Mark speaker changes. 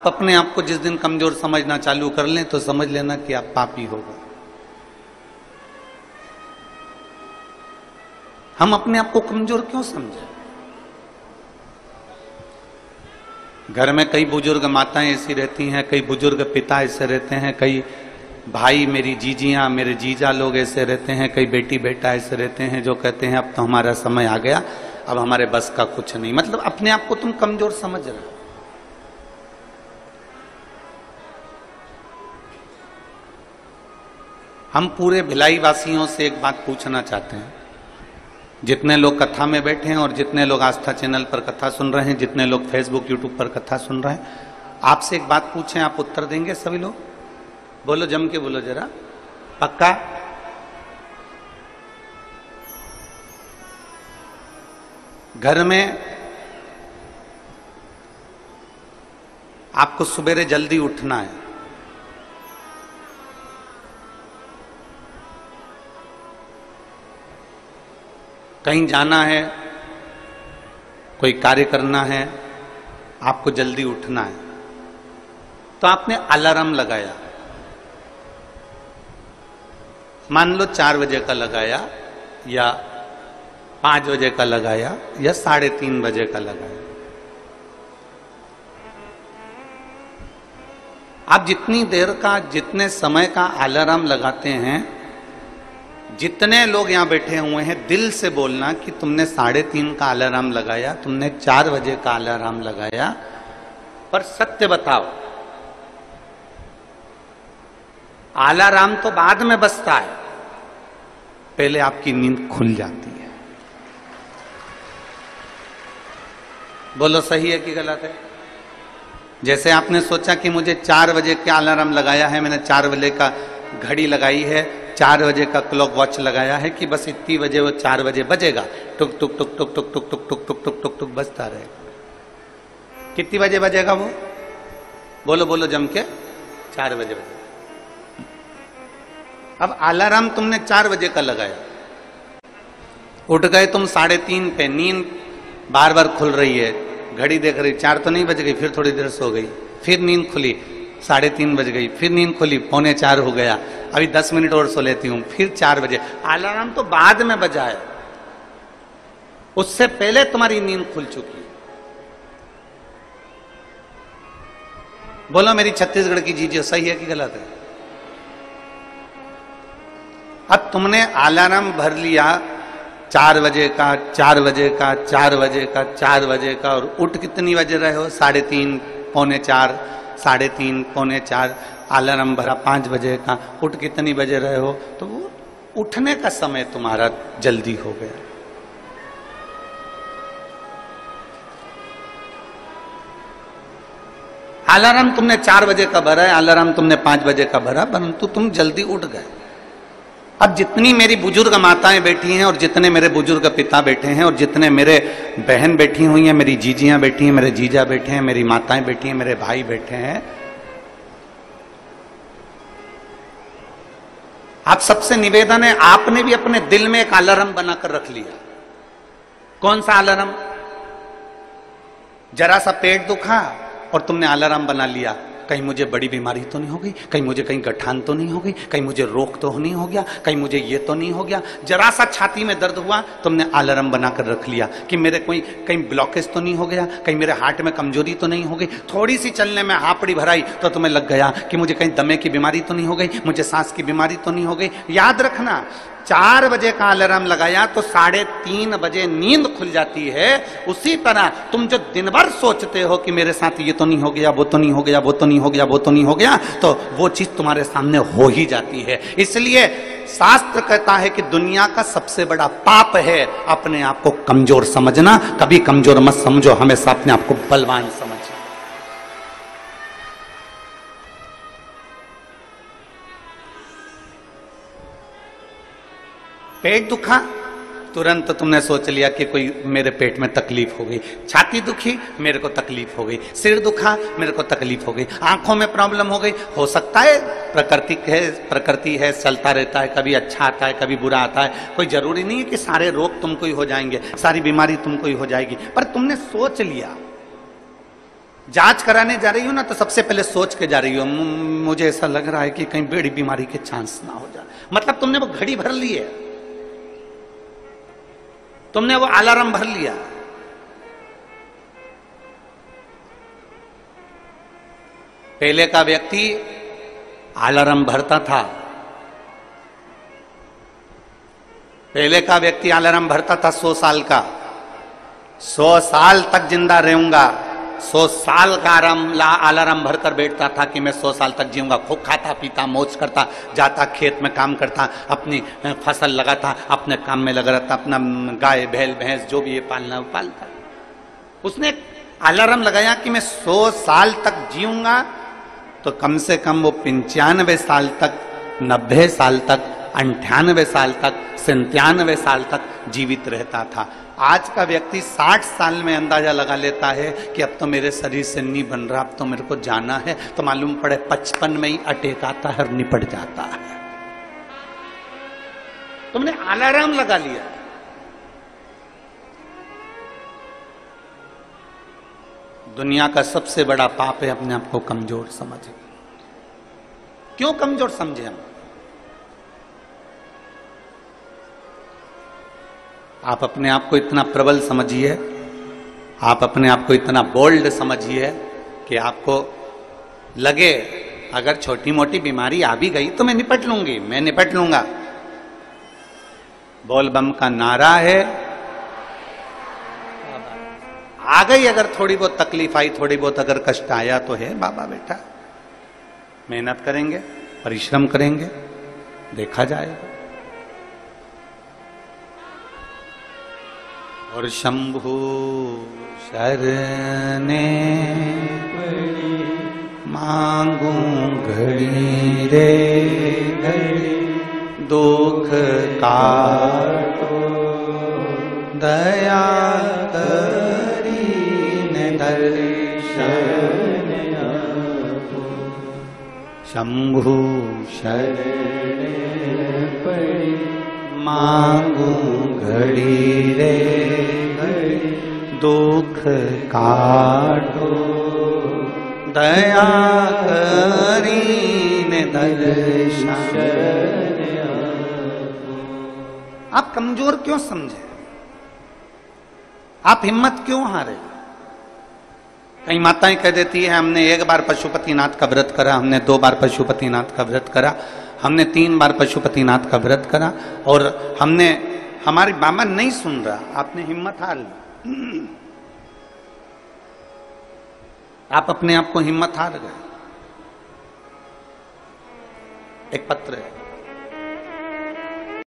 Speaker 1: अपने आप को जिस दिन कमजोर समझना चालू कर लें तो समझ लेना कि आप पापी हो गए। हम अपने आप को कमजोर क्यों समझें? घर में कई बुजुर्ग माताएं ऐसी रहती हैं, कई बुजुर्ग पिता ऐसे रहते हैं, कई भाई मेरी जीजियां मेरे जीजा लोग ऐसे रहते हैं, कई बेटी बेटा ऐसे रहते हैं जो कहते हैं अब तो हमारा समय आ गया, अब हमारे बस का कुछ नहीं। मतलब अपने आप को तुम कमजोर समझ रहे हो। हम पूरे भिलाई वासियों से एक बात पूछना चाहते हैं, जितने लोग कथा में बैठे हैं और जितने लोग आस्था चैनल पर कथा सुन रहे हैं, जितने लोग फेसबुक यूट्यूब पर कथा सुन रहे हैं, आपसे एक बात पूछें, आप उत्तर देंगे सभी लोग? बोलो, जम के बोलो जरा, पक्का? घर में आपको सुबेरे जल्दी उठना है, कहीं जाना है, कोई कार्य करना है, आपको जल्दी उठना है, तो आपने अलार्म लगाया, मान लो 4 बजे का लगाया या 5 बजे का लगाया या 3:30 बजे का लगाया। आप जितनी देर का, जितने समय का अलार्म लगाते हैं, जितने लोग यहां बैठे हुए हैं, दिल से बोलना कि तुमने 3:30 का अलार्म लगाया, तुमने 4 बजे का अलार्म लगाया, पर सत्य बताओ, अलार्म तो बाद में बजता है, पहले आपकी नींद खुल जाती है। बोलो, सही है कि गलत है? जैसे आपने सोचा कि मुझे 4 बजे का अलार्म लगाया है, मैंने 4 बजे का घड़ी लगाई है, 4 बजे का क्लॉक वॉच लगाया है कि बस इतनी बजे वो 4 बजे बजेगा, टुक टुक टुक टुक टुक टुक टुक टुक टुक टुक टुक टुक बजता रहेगा। कितनी बजे बजेगा वो? बोलो बोलो जम के, 4 बजे बजेगा। अब अलार्म तुमने 4 बजे का लगाया, उठ गए तुम 3:30 पे, नींद बार बार खुल रही है, घड़ी देख रही, 4 तो नहीं बज गई, फिर थोड़ी देर सो गई, फिर नींद खुली, 3:30 बज गई, फिर नींद खुली, 3:45 हो गया, अभी 10 मिनट और सो लेती हूं, फिर 4 बजे। अलार्म तो बाद में बजा है, उससे पहले तुम्हारी नींद खुल चुकी है। बोलो मेरी छत्तीसगढ़ की जीजिए, सही है कि गलत है? अब तुमने अलार्म भर लिया 4 बजे का, 4 बजे का, 4 बजे का, 4 बजे का, और उठ कितनी बजे रहे हो? 3:30, 3:45, 3:30, 3:45, अलार्म भरा 5 बजे का, उठ कितनी बजे रहे हो? तो वो उठने का समय तुम्हारा जल्दी हो गया। अलार्म तुमने 4 बजे का भरा है, अलार्म तुमने 5 बजे का भरा, परंतु तुम जल्दी उठ गए। अब जितनी मेरी बुजुर्ग माताएं बैठी हैं और जितने मेरे बुजुर्ग पिता बैठे हैं और जितने मेरे बहन बैठी हुई हैं, मेरी जीजियां बैठी हैं, मेरे जीजा बैठे हैं, मेरी माताएं बैठी हैं, मेरे भाई बैठे हैं, आप सबसे निवेदन है, आपने भी अपने दिल में एक अलार्म बनाकर रख लिया। कौन सा अलार्म? जरा सा पेट दुखा और तुमने अलार्म बना लिया, कहीं मुझे बड़ी बीमारी तो नहीं हो गई, कहीं मुझे कहीं गठान तो नहीं हो गई, कहीं मुझे रोग तो नहीं हो गया, कहीं मुझे ये तो नहीं हो गया। जरा सा छाती में दर्द हुआ, तुमने अलार्म बनाकर रख लिया कि मेरे कोई कहीं ब्लॉकेज तो नहीं हो गया, कहीं मेरे हार्ट में कमजोरी तो नहीं हो गई। थोड़ी सी चलने में हापड़ी भराई तो तुम्हें लग गया कि मुझे कहीं दमे की बीमारी तो नहीं हो गई, मुझे सांस की बीमारी तो नहीं हो गई। याद रखना, 4 बजे का अलार्म लगाया तो 3:30 बजे नींद खुल जाती है। उसी तरह तुम जो दिन भर सोचते हो कि मेरे साथ ये तो नहीं हो गया, वो तो नहीं हो गया, वो तो नहीं हो गया, वो तो नहीं हो गया, तो वो चीज तुम्हारे सामने हो ही जाती है। इसलिए शास्त्र कहता है कि दुनिया का सबसे बड़ा पाप है अपने आप को कमजोर समझना। कभी कमजोर मत समझो, हमेशा अपने आप को बलवान समझो। पेट दुखा, तुरंत तुमने सोच लिया कि कोई मेरे पेट में तकलीफ हो गई। छाती दुखी, मेरे को तकलीफ हो गई। सिर दुखा, मेरे को तकलीफ हो गई। आंखों में प्रॉब्लम हो गई, हो सकता है प्रकृति है, चलता रहता है, कभी अच्छा आता है, कभी बुरा आता है। कोई जरूरी नहीं है कि सारे रोग तुमको ही हो जाएंगे, सारी बीमारी तुमको ही हो जाएगी, पर तुमने सोच लिया जांच कराने जा रही हो ना तो सबसे पहले सोच के जा रही हो, मुझे ऐसा लग रहा है कि कहीं बड़ी बीमारी के चांस ना हो जाए। मतलब तुमने वो घड़ी भर ली है, तुमने वो अलार्म भर लिया। पहले का व्यक्ति अलार्म भरता था, पहले का व्यक्ति अलार्म भरता था 100 साल का, 100 साल तक जिंदा रहूंगा, 100 साल का अलार्म भरकर बैठता था कि मैं 100 साल तक जीऊंगा। खूब खाता पीता मौज करता, जाता खेत में काम करता, अपनी फसल लगाता, अपने काम में लगा रहता, अपना गाय बैल भैंस जो भी ये पालना वो पालता। उसने अलार्म लगाया कि मैं 100 साल तक जीऊंगा, तो कम से कम वो 95 साल तक, 90 साल तक, 98 साल तक, 97 साल तक जीवित रहता था। आज का व्यक्ति 60 साल में अंदाजा लगा लेता है कि अब तो मेरे शरीर से नहीं बन रहा, अब तो मेरे को जाना है, तो मालूम पड़े 55 में ही अटैक आता है और निपट जाता है। तुमने अलार्म लगा लिया। दुनिया का सबसे बड़ा पाप है अपने आप को कमजोर समझे। क्यों कमजोर समझे हम? आप अपने आप को इतना प्रबल समझिए, आप अपने आप को इतना बोल्ड समझिए कि आपको लगे अगर छोटी मोटी बीमारी आ भी गई तो मैं निपट लूंगी, मैं निपट लूंगा। बोल बम का नारा है, आ गई अगर थोड़ी बहुत तकलीफ आई, थोड़ी बहुत अगर कष्ट आया तो है बाबा बेटा, मेहनत करेंगे, परिश्रम करेंगे, देखा जाएगा। और शंभु शरणे मांगू घड़ी रे घड़ी, दुख काटो दया करीने दर्शन आपो। शंभु शरणे पड़ी मांगू घड़ी रे घड़ी, दुख काटो दया करीने दर्शन। आप कमजोर क्यों समझे? आप हिम्मत क्यों हारे? कई माताएं कह देती है हमने 1 बार पशुपतिनाथ का व्रत करा, हमने 2 बार पशुपतिनाथ का व्रत करा, हमने 3 बार पशुपतिनाथ का व्रत करा और हमने, हमारी बाबा नहीं सुन रहा। आपने हिम्मत हार ली, आप अपने आप को हिम्मत हार गए। एक पत्र है,